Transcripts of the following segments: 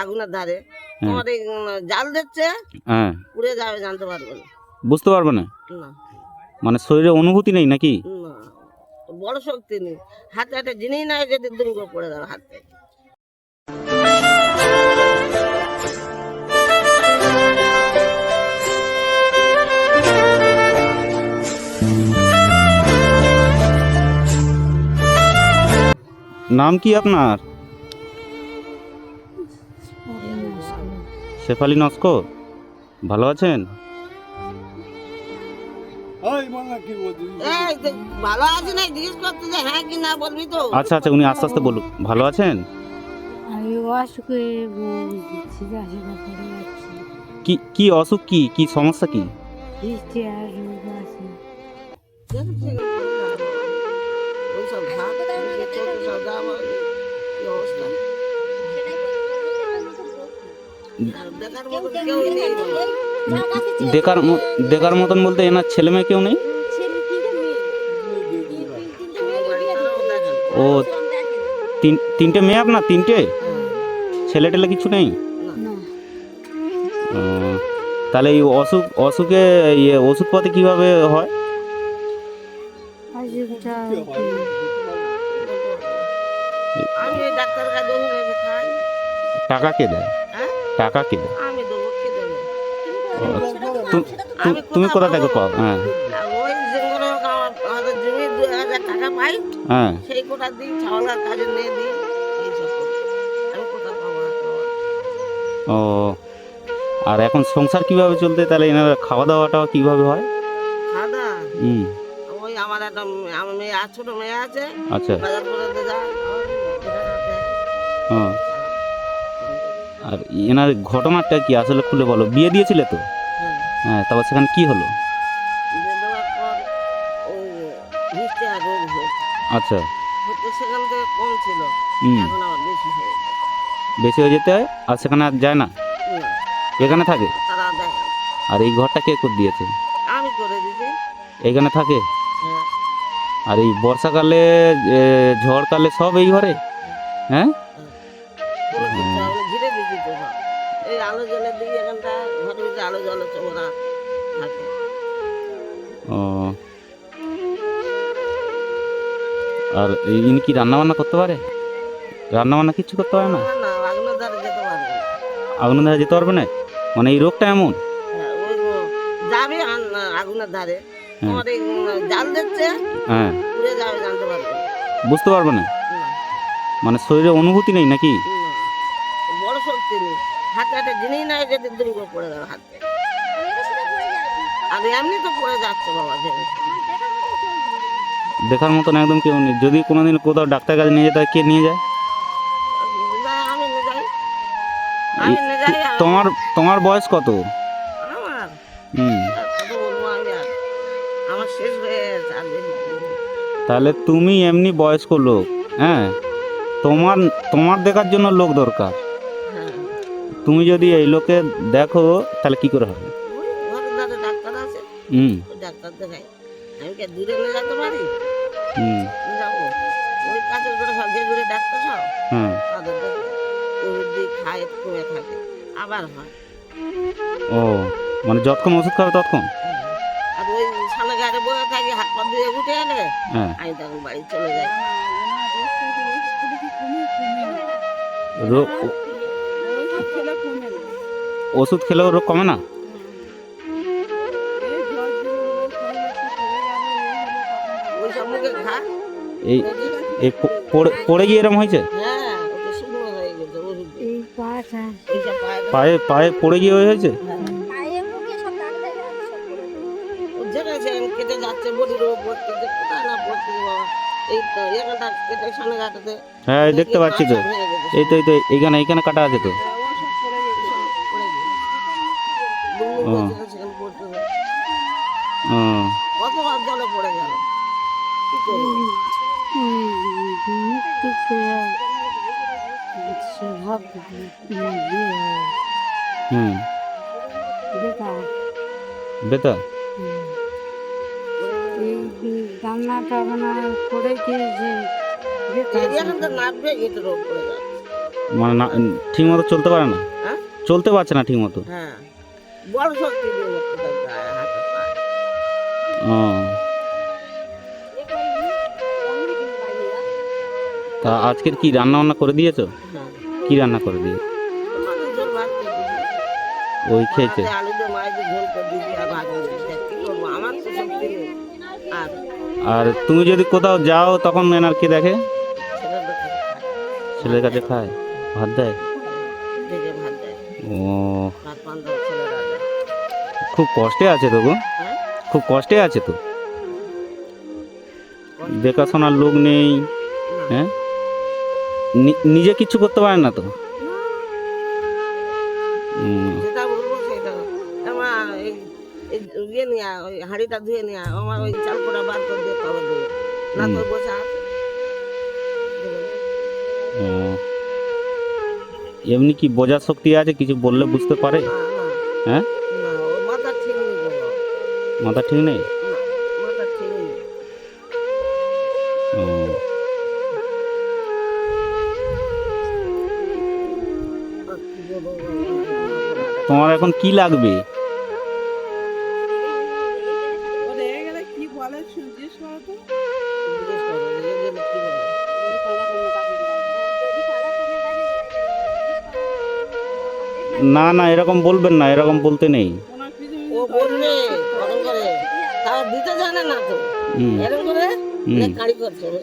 আগুনের ধারে, তোমার এই জাল দিচ্ছে, হ্যাঁ, উড়ে যাবে, জানতে পারবে না। বুঝতে পারবে না, না মানে শরীরে অনুভূতি নেই নাকি? না, বড় শক্তি নেই, হাতে একটা জিনিস নাই, যদি দুম করে পড়ে যাবে হাত থেকে। নাম কি আপনার? শেফালি নস্কর। ভালো আছেন? এই তো ভালো আছে না জিজ্ঞেস করতে, যে হ্যাঁ কি না বলবি তো। আচ্ছা আচ্ছা, উনি আস্তে আস্তে বলুন। ভালো আছেন? আমি অসুখে ভুগছি, চাষিরা পড়ে যাচ্ছি, কি কি অসুখ, কি কি সমস্যা কি? বৃষ্টি আর রোগ আছে। ওইসব ভাত সব দাম, কি অবস্থা, দেখার মতো কেউ নেই। দেখার মতন বলতে এনার ছেলে মেয়ে কেউ নেই? ও, তিনটে মেয়ে আপনার? তিনটে ছেলে টেলে কিছু নেই? না, ও, তাহলে এই অসুখে ইয়ে ওষুধপাতি কিভাবে হয়? অসুখটা আমি ওই ডাক্তার কাছে ওষুধ খাই। টাকা কে দেয়? হ্যাঁ, টাকা কে দেয়? আমি দেবো, কি দেবে? ও, তুমি কোথা থেকে পাও? হ্যাঁ ওই যেগুলো আমাদের জমি 2000 টাকা পাই, হ্যাঁ। সেই কোটা দিই, ছাওয়ালার কাজে নিয়ে দিই, এইসব করি। আমি কোথা পাবো আর পাবো? ও, আর এখন সংসার কিভাবে চলতে, তাহলে এনার খাওয়া দাওয়াটা কিভাবে হয়? খাদা হুম, ওই আমার একটা আমার মেয়ে আর ছোট মেয়ে আছে, আচ্ছা। বাজার করে দিয়ে যায়, আমার যেটা হাতে ও, আর এনার ঘটনাটা কি আসলে খুলে বলো। বিয়ে দিয়েছিলে তো? হ্যাঁ, হ্যাঁ, তারপর সেখানে কি হলো? দিয়ে দেওয়ার পর ওই হিস্টে আর রোগ হয়েছে, আচ্ছা। হতে সেখান থেকে কম ছিল, হুম, এখন আবার বেশি হয়ে গেছে। বেশি হয়ে যেতে হয়, আর সেখানে আর যায় না, না, এখানে থাকে। তারা দেয় না। আর এই ঘরটা কে করে দিয়েছে? আমি করে দিছি। এখানে থাকে। হ্যাঁ, আর এই বর্ষাকালে, ঝড়কালে সব এই ঘরে? হ্যাঁ। কোনো কিছু আমি ঘিরে দিছি তো সব। এই আলো জ্বলে দিই, এখানটা ঘরের ভিতরে আলো জ্বলে, ওরা থাকে। ও, আর ইনি কি রান্না বান্না করতে পারে? রান্না বান্না কিছু করতে পারে না? না না, আগুনের ধারে যেতে পারবে না। আগুনের ধারে যেতে পারবে না, মানে এই রোগটা এমন? হ্যাঁ, ওই যাবে আগুনের ধারে, হ্যাঁ তোমার এই জাল দিচ্ছে, হ্যাঁ, উড়ে যাবে, জানতে পারবে না। বুঝতে পারবে না, না, মানে শরীরে অনুভূতি নেই নাকি? না, বড় শক্তি নেই, হাতে একটা জিনিস নাই, যদি দুম করে পড়ে যাবে হাত থেকে। আর এমনি তো পড়ে যাচ্ছে বাবা, জেনে দেখার মতন একদম কেউ নেই। যদি কোনোদিন কোথাও ডাক্তার কাছে নিয়ে যেতে হয়, কে নিয়ে যায়? আমি নিয়ে যাই, আমি নিয়ে যাই। আর তোমার তোমার বয়স কত? আমার হুম, আর কত বলবো আমি, আর আমার শেষ হয়ে গেছে, আর বেশি দিন নেই। তাহলে তুমি এমনি বয়স্ক লোক, হ্যাঁ, তোমার তোমার দেখার জন্য লোক দরকার। হ্যাঁ, তুমি যদি এই লোকে দেখো, তাহলে কি করে হবে? ওই ঘরের ধারে ডাক্তার আছে, হুম ওই ডাক্তার দেখাই। আমি কি আর দূরে নিয়ে যেতে পারি? হুম, যাবো ওই কাছের করে সব, যে দূরে ডাক্তার সব, হ্যাঁ। তাদের দেখে ওষুধ দিয়ে খায়, কমে থাকে, আবার হয়। ও, মানে যতক্ষণ ওষুধ খাবে ততক্ষণ? আর ওই সামনে গাড়ি বসে থাকি, হাত পা দিয়ে উঠে এলে হ্যাঁ। আমি তখন বাড়ি চলে যাই। রোগ ওষুধ খেলেও রোগ কমে না? ওই সব মুখে খা। এই এই পড়ে গিয়ে এরম হয়েছে? হ্যাঁ, ওটা শুকনো হয়ে গেছে ওষুধ দিয়ে। এই পাটা এইসব পায়ে পায়ে পড়ে গিয়ে হয়েছে? যেখানে সেখানে কেটে যাচ্ছে, বডির রোগ ভর্তি, যে কোথায় না ভর্তি বাবা। এই তো এখানটা কেটে সামনে ঘাটাতে হ্যাঁ, দেখতে পাচ্ছি তো। ভেঙে গেছে, এই তো এইখানে কাটা আছে তো। পড়ে গেছে। লুঙ্গি ও। বলছিল সেখানে পড়তে হবে। ও, কতবার জলে পড়ে গেল, কি করবো? মুক্তি স্বভাব হুম, বেকার। বেতা। এই রান্নাটা মানে করে দিয়েছে বেকার। এখান থেকে নামবে, এতে রোগ পড়ে যাচ্ছে। মানে না, ঠিক মতো চলতে পারে না, হ্যাঁ চলতে পারছে না ঠিক মতো। হ্যাঁ বড় শক্তি দিয়ে কোথায় গায়ে হাতে পায়। ও, তা আজকের কি রান্না বান্না করে দিয়েছো? হ্যাঁ কি রান্না করে দিয়ে? মাছের ঝোল ভাত করে দিয়েছি। ওই খেয়েছে? মাছে আলু দিয়ে মাছ দিয়ে ঝোল করে দিয়েছি আর ভাত করে দিয়েছি। আর কি করবো, আমার তো শক্তি নেই। আর আর তুমি যদি কোথাও যাও তখন এনার কে দেখে? ছেলের দোকানে খায়। ছেলের কাছে খায়, ভাত দেয়? ভেজে ভাত দেয়, ও, ভাত পান্তা ছেলেরা দেয়। খুব কষ্টে আছে তো গো, হ্যাঁ খুব কষ্টে আছে তো, দেখাশোনার লোক নেই। না। হ্যাঁ, নিজে কিছু করতে পারে না তো? হুম, যেটা বলবো সেটা আমার এই ইয়ে নিয়ে আয়, ওই হাঁড়িটা ধুয়ে নিয়ে আয়, আমার ওই চাল কোটা বার করে দিয়ে তবে দেবে না তো বসে আছে দেবে না। ও, এমনি কি বোঝার শক্তি আছে, কিছু বললে বুঝতে পারে? না না হ্যাঁ, না, ওর মাথা ঠিক নেই বাবা। মাথা ঠিক নেই? না মাথা ঠিক নেই। ও, আর কি বলবো বাবা, তোমার এখন কি লাগবে? জিজ্ঞেস করো, এই জন্য কি বলে? না না, এরকম বলবেন না, এরকম বলতে নেই। ও বলবে ওরকম করে, তাও দিতে জানে না তো। হুম, এরকম করে হুম। কাড়ি করছে রে,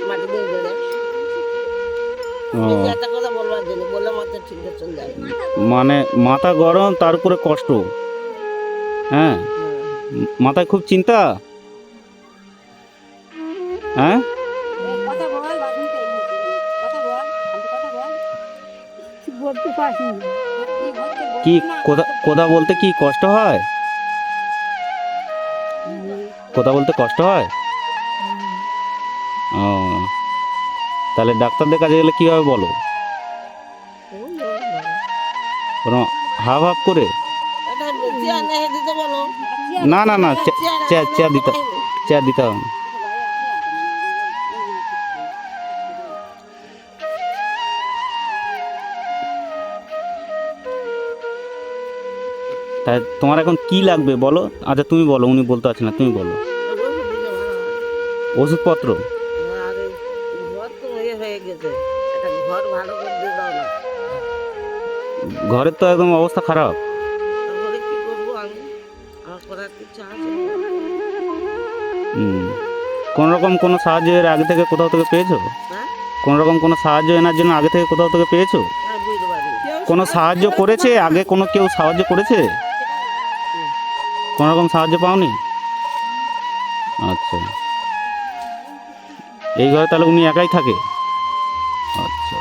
মাটি দিয়ে গেলে ও, বেশি একটা কথা বলবার জন্য বললে মাথা ঠিক করে চলে যাবে। মানে মাথা গরম, তার উপরে কষ্ট। হ্যাঁ, হ্যাঁ। মাথায় খুব চিন্তা। হ্যাঁ, কথা বল, বাবুকে কথা বল, আমি কথা বল। কি বলতে পারছি না। কি কথা বলতে কি কষ্ট হয়? কথা বলতে কষ্ট হয়? ও, তাহলে ডাক্তারদের কাছে গেলে কিভাবে বলো? হুম, বলো, বলো। কোনো হাব হাব করে? এটা চেয়ার নিয়ে দিতে বলো। না না না, চেয়ার চেয়ার দিতে, চেয়ার দিতে হবে না। তাই তোমার এখন কি লাগবে বলো? আচ্ছা তুমি বলো, উনি বলতে পারছেন না, তুমি বলো। ওষুধ দিলে ভালো হয়। ওষুধপত্র? আর এই ঘর তো ইয়ে হয়ে গেছে, একটা ঘর ভালো করে দিয়ে দাও না। ঘরের তো একদম অবস্থা খারাপ। তারপরে কি করবো আমি, আমার করার কিছু আছে না। কোন রকম কোনো সাহায্য এর আগে থেকে কোথাও থেকে পেয়েছো? হ্যাঁ কোন রকম কোনো সাহায্য এনার জন্য আগে থেকে কোথাও থেকে পেয়েছো? আমি বুঝতে পারি না। কোনো সাহায্য করেছে আগে, কোনো কেউ সাহায্য করেছে? কোনো রকম সাহায্য পাওনি? আচ্ছা, এই ঘরে তাহলে উনি একাই থাকে? আচ্ছা,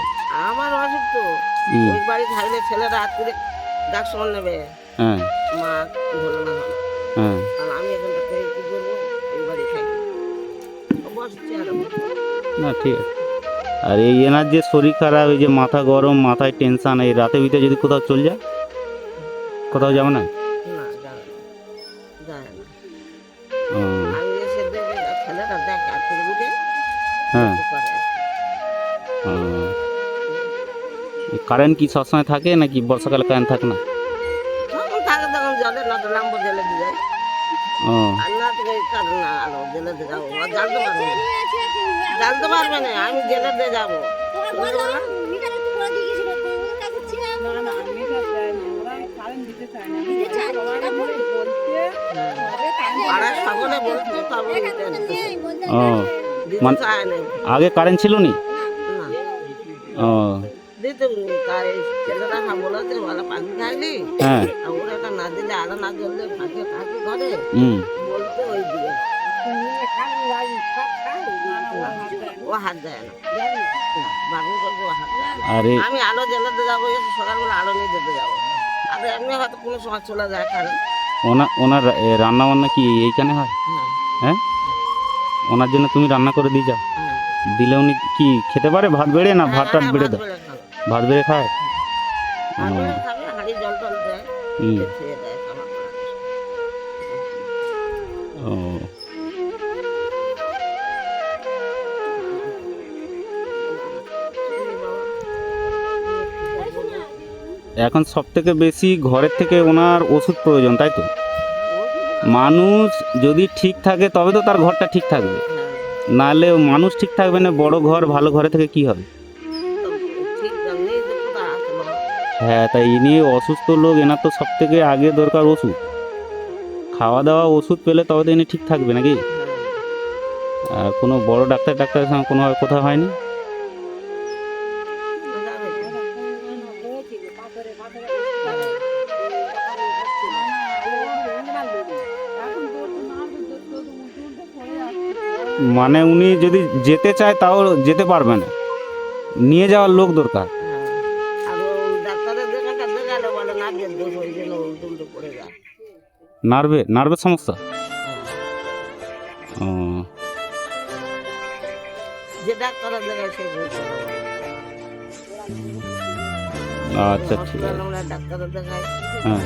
আমার অসুখ তো, হুম, ওই বাড়ি থাকলে ছেলেরা হাত করে ডাক শোন নেবে, হ্যাঁ মা হলো না হলো। হ্যাঁ, আর আমি এখানটা থেকে কি করবো, ওই বাড়ি থাকি বসছি আর না ঠিক আছে। আর এই এনার যে শরীর খারাপ, এই যে মাথা গরম, মাথায় টেনশন, এই রাতের ভিতরে যদি কোথাও চলে যায়, কোথাও যাবে না? না যায় না, যায় না। ও, আমি এসে দেখে ছেলেরা দেখ আর করে উঠে হ্যাঁ, করে আর কি। কারেন্ট কি সবসময় থাকে নাকি বর্ষাকালে কারেন্ট থাকে না? যখন থাকে তখন জলে না তো লাম্বো জেলে দিয়ে যায়, ও, আর না তো এই কারণ না আলো জেলে দিয়ে যাবো, আর জানতে পারবে না, জানতে পারবে না আমি জেলে দিয়ে যাবো। শুনতে পারো? পাড়ায় সকলে বলছে তবে এটা দিতেছে। ও, দিতে মানে চায় না। আগে কারেন্ট ছিল নি? না ও, দিতে তাই ছেলেরা না বলেছে ভালো পাখি খাইলি, হ্যাঁ, আর ওরা এটা না দিলে আলো না জ্বললে ফাঁকে থাকি ঘরে হুম, বলতে ওই দিকে ও হাত দেয় না, বারণ করবো ও হাত দেয় না। আর এই আমি আলো জ্বালাতে যাবো, এসে সকালবেলা আলো নিয়ে যেতে যাবো, আর এমনি হয়তো কোনো সময় চলে যায় কারণ ওনার রান্না বান্না কি এইখানে হয়? হ্যাঁ হ্যাঁ, ওনার জন্য তুমি রান্না করে দিয়ে যাও, হ্যাঁ দিলে উনি কি খেতে পারে? ভাত বেড়ে না ভাত টাত হ্যাঁ, বেড়ে ভাত দাও? বেড়ে খাবে, ভাত বেড়ে খায়? ভাত বেড়ে খাবে, হাঁড়ি জল টল দেয়, হুম, খেয়ে দেয় খাবার পরে। ও, এই বাবা, এখন সব থেকে বেশি ঘরের থেকে ওনার ওষুধ প্রয়োজন, তাই তো? মানুষ যদি ঠিক থাকে তবে তো তার ঘরটা ঠিক থাকবে, নাহলে মানুষ ঠিক থাকবে না। বড় ঘর ভালো ঘরে থেকে কি হবে? ঠিক নেই যে কোথায় আছে বাবা। হ্যাঁ, তাই ইনি অসুস্থ লোক, এনার তো সব থেকে আগে দরকার ওষুধ। খাওয়া দাওয়া ওষুধ পেলে তবে তো ইনি ঠিক থাকবে নাকি? আর কোনো বড় ডাক্তারের সঙ্গে কোনো কোথাও হয়নি? যাবে তো। মানে উনি যদি যেতে চায় তাও যেতে পারবে না, নিয়ে যাওয়ার লোক দরকার। আর ও ডাক্তারের দেখাটা দেখালে বলে নার্ভের দোষ, ওই জন্য উল্টো পড়ে যায়। নার্ভের সমস্যা? ও, যে ডাক্তারের দেখায় সে বলছে আচ্ছা ঠিক আছে। আমরা ডাক্তারের দেখায়। হ্যাঁ,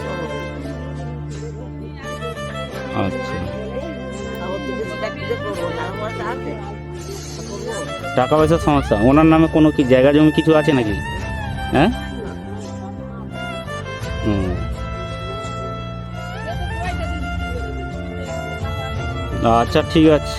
আচ্ছা। আবার তো বেশি ডাক্তার করবো না, পয়সা আছে করবো। টাকা পয়সার সমস্যা? ওনার নামে কোনো কি জায়গা জমি কিছু আছে নাকি? হ্যাঁ, হুম। আচ্ছা ঠিক আছে।